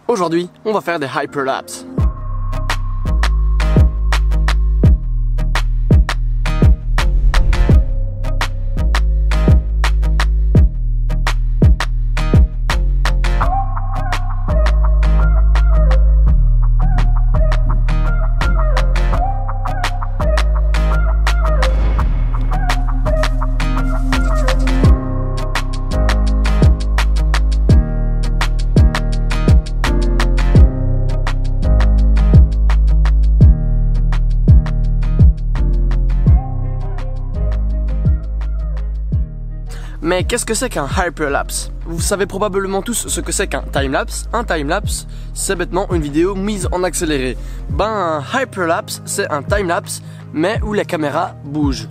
Aujourd'hui, on va faire des hyperlapses. Mais qu'est-ce que c'est qu'un hyperlapse? Vous savez probablement tous ce que c'est qu'un timelapse. Un timelapse, c'est bêtement une vidéo mise en accéléré. Un hyperlapse, c'est un timelapse, mais où la caméra bouge.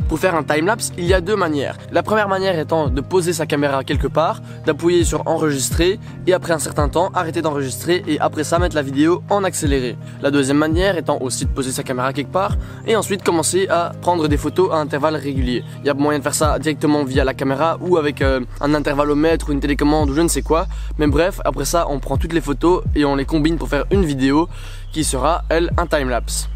Pour faire un timelapse, il y a deux manières. La première manière étant de poser sa caméra quelque part, d'appuyer sur enregistrer et après un certain temps arrêter d'enregistrer et après ça mettre la vidéo en accéléré. La deuxième manière étant aussi de poser sa caméra quelque part et ensuite commencer à prendre des photos à intervalles réguliers. Il y a moyen de faire ça directement via la caméra ou avec un intervallomètre ou une télécommande ou je ne sais quoi. Mais bref, après ça on prend toutes les photos et on les combine pour faire une vidéo qui sera elle un timelapse.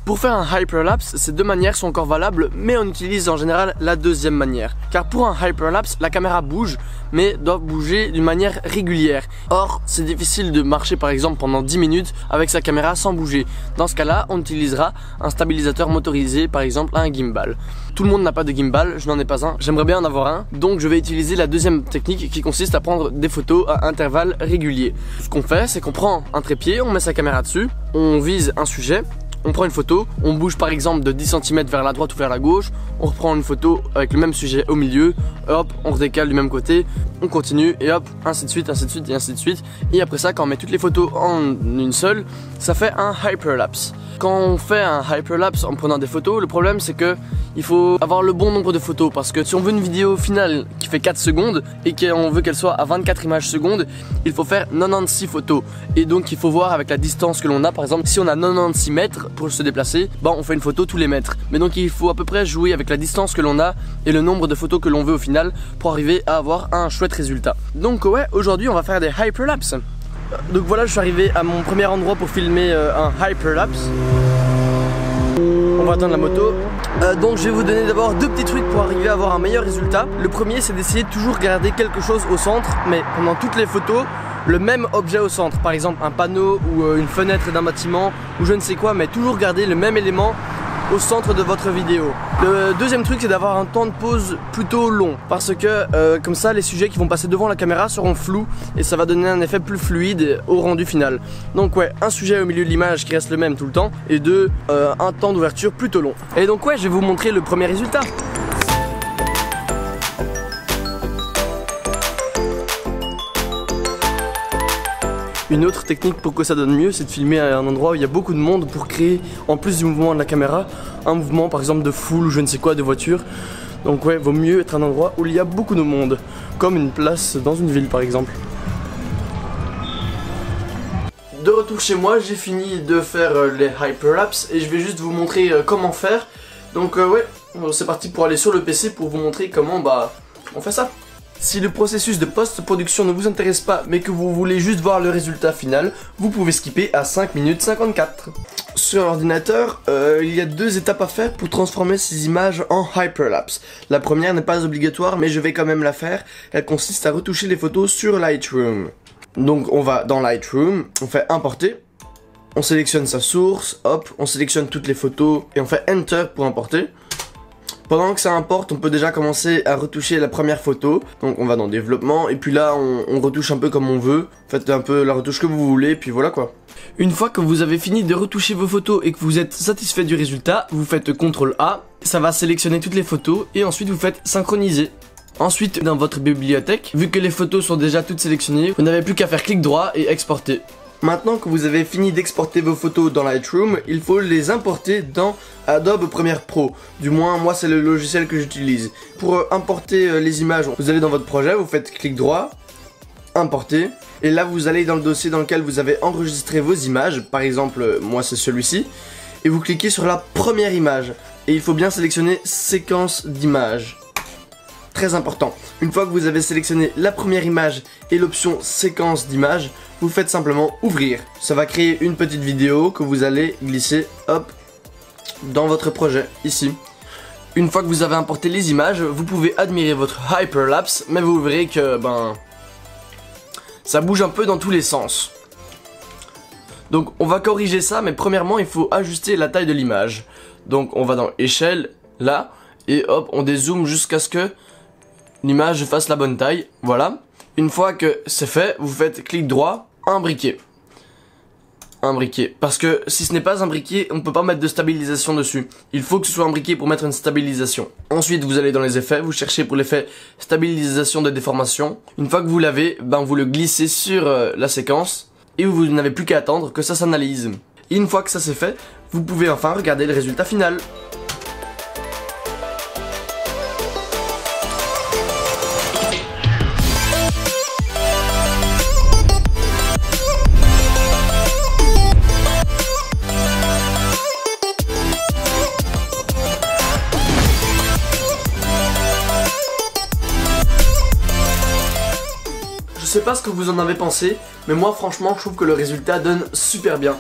Pour faire un hyperlapse, ces deux manières sont encore valables, mais on utilise en général la deuxième manière. Car pour un hyperlapse, la caméra bouge, mais doit bouger d'une manière régulière. Or, c'est difficile de marcher par exemple pendant 10 minutes avec sa caméra sans bouger. Dans ce cas-là, on utilisera un stabilisateur motorisé, par exemple un gimbal. Tout le monde n'a pas de gimbal, je n'en ai pas un, j'aimerais bien en avoir un, donc je vais utiliser la deuxième technique qui consiste à prendre des photos à intervalles réguliers. Ce qu'on fait, c'est qu'on prend un trépied, on met sa caméra dessus, on vise un sujet, on prend une photo, on bouge par exemple de 10 cm vers la droite ou vers la gauche, on reprend une photo avec le même sujet au milieu, hop, on redécale du même côté, on continue et hop, ainsi de suite, ainsi de suite et ainsi de suite. Et après ça, quand on met toutes les photos en une seule, ça fait un hyperlapse. Quand on fait un hyperlapse en prenant des photos, le problème c'est que il faut avoir le bon nombre de photos parce que si on veut une vidéo finale qui fait 4 secondes et qu'on veut qu'elle soit à 24 images secondes, il faut faire 96 photos. Et donc il faut voir avec la distance que l'on a, par exemple si on a 96 mètres pour se déplacer, on fait une photo tous les mètres. Mais donc il faut à peu près jouer avec la distance que l'on a et le nombre de photos que l'on veut au final pour arriver à avoir un chouette résultat. Donc ouais, aujourd'hui on va faire des hyperlapses. Donc voilà, je suis arrivé à mon premier endroit pour filmer un hyperlapse. On va attendre la moto. Donc je vais vous donner d'abord deux petits trucs pour arriver à avoir un meilleur résultat. Le premier, c'est d'essayer de toujours garder quelque chose au centre, mais pendant toutes les photos, le même objet au centre. Par exemple un panneau ou une fenêtre d'un bâtiment ou je ne sais quoi, mais toujours garder le même élément au centre de votre vidéo. Le deuxième truc, c'est d'avoir un temps de pause plutôt long parce que comme ça les sujets qui vont passer devant la caméra seront flous et ça va donner un effet plus fluide au rendu final. Donc ouais, un sujet au milieu de l'image qui reste le même tout le temps et deux, un temps d'ouverture plutôt long. Et donc ouais, je vais vous montrer le premier résultat. Une autre technique pour que ça donne mieux, c'est de filmer à un endroit où il y a beaucoup de monde pour créer, en plus du mouvement de la caméra, un mouvement par exemple de foule ou je ne sais quoi, de voiture. Donc ouais, vaut mieux être à un endroit où il y a beaucoup de monde, comme une place dans une ville par exemple. De retour chez moi, j'ai fini de faire les hyperlapses et je vais juste vous montrer comment faire. Donc ouais, c'est parti pour aller sur le PC pour vous montrer comment on fait ça. Si le processus de post-production ne vous intéresse pas mais que vous voulez juste voir le résultat final, vous pouvez skipper à 5 minutes 54. Sur l'ordinateur, il y a deux étapes à faire pour transformer ces images en hyperlapse. La première n'est pas obligatoire mais je vais quand même la faire. Elle consiste à retoucher les photos sur Lightroom. Donc on va dans Lightroom, on fait importer, on sélectionne sa source, hop, on sélectionne toutes les photos et on fait Enter pour importer. Pendant que ça importe, on peut déjà commencer à retoucher la première photo. Donc on va dans développement et puis là on retouche un peu comme on veut. Faites un peu la retouche que vous voulez et puis voilà quoi. Une fois que vous avez fini de retoucher vos photos et que vous êtes satisfait du résultat, vous faites CTRL A. Ça va sélectionner toutes les photos et ensuite vous faites synchroniser. Ensuite dans votre bibliothèque, vu que les photos sont déjà toutes sélectionnées, vous n'avez plus qu'à faire clic droit et exporter. Maintenant que vous avez fini d'exporter vos photos dans Lightroom, il faut les importer dans Adobe Premiere Pro. Du moins, moi c'est le logiciel que j'utilise. Pour importer les images, vous allez dans votre projet, vous faites clic droit, importer. Et là, vous allez dans le dossier dans lequel vous avez enregistré vos images. Par exemple, moi c'est celui-ci. Et vous cliquez sur la première image. Et il faut bien sélectionner séquence d'images. très important. Une fois que vous avez sélectionné la première image et l'option séquence d'images, vous faites simplement ouvrir. Ça va créer une petite vidéo que vous allez glisser, hop, dans votre projet, ici. Une fois que vous avez importé les images, vous pouvez admirer votre hyperlapse, mais vous verrez que, ça bouge un peu dans tous les sens. Donc on va corriger ça, mais premièrement il faut ajuster la taille de l'image. Donc on va dans échelle, là, et hop, on dézoome jusqu'à ce que l'image fasse la bonne taille, voilà. Une fois que c'est fait, vous faites clic droit, imbriquer. Imbriquer, parce que si ce n'est pas imbriqué, on ne peut pas mettre de stabilisation dessus. Il faut que ce soit imbriqué pour mettre une stabilisation. Ensuite vous allez dans les effets, vous cherchez pour l'effet stabilisation de déformation. Une fois que vous l'avez, vous le glissez sur la séquence. Et vous n'avez plus qu'à attendre que ça s'analyse. Et une fois que ça c'est fait, vous pouvez enfin regarder le résultat final. Je sais pas ce que vous en avez pensé, mais moi franchement je trouve que le résultat donne super bien.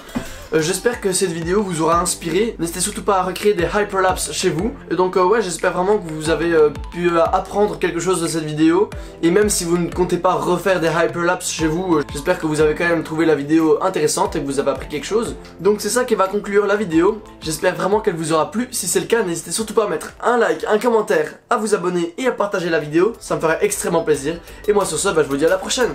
J'espère que cette vidéo vous aura inspiré. N'hésitez surtout pas à recréer des hyperlapses chez vous. Et donc ouais, j'espère vraiment que vous avez pu apprendre quelque chose de cette vidéo. Et même si vous ne comptez pas refaire des hyperlapses chez vous, j'espère que vous avez quand même trouvé la vidéo intéressante et que vous avez appris quelque chose. Donc c'est ça qui va conclure la vidéo. J'espère vraiment qu'elle vous aura plu. Si c'est le cas, n'hésitez surtout pas à mettre un like, un commentaire, à vous abonner et à partager la vidéo. Ça me ferait extrêmement plaisir. Et moi sur ce, je vous dis à la prochaine.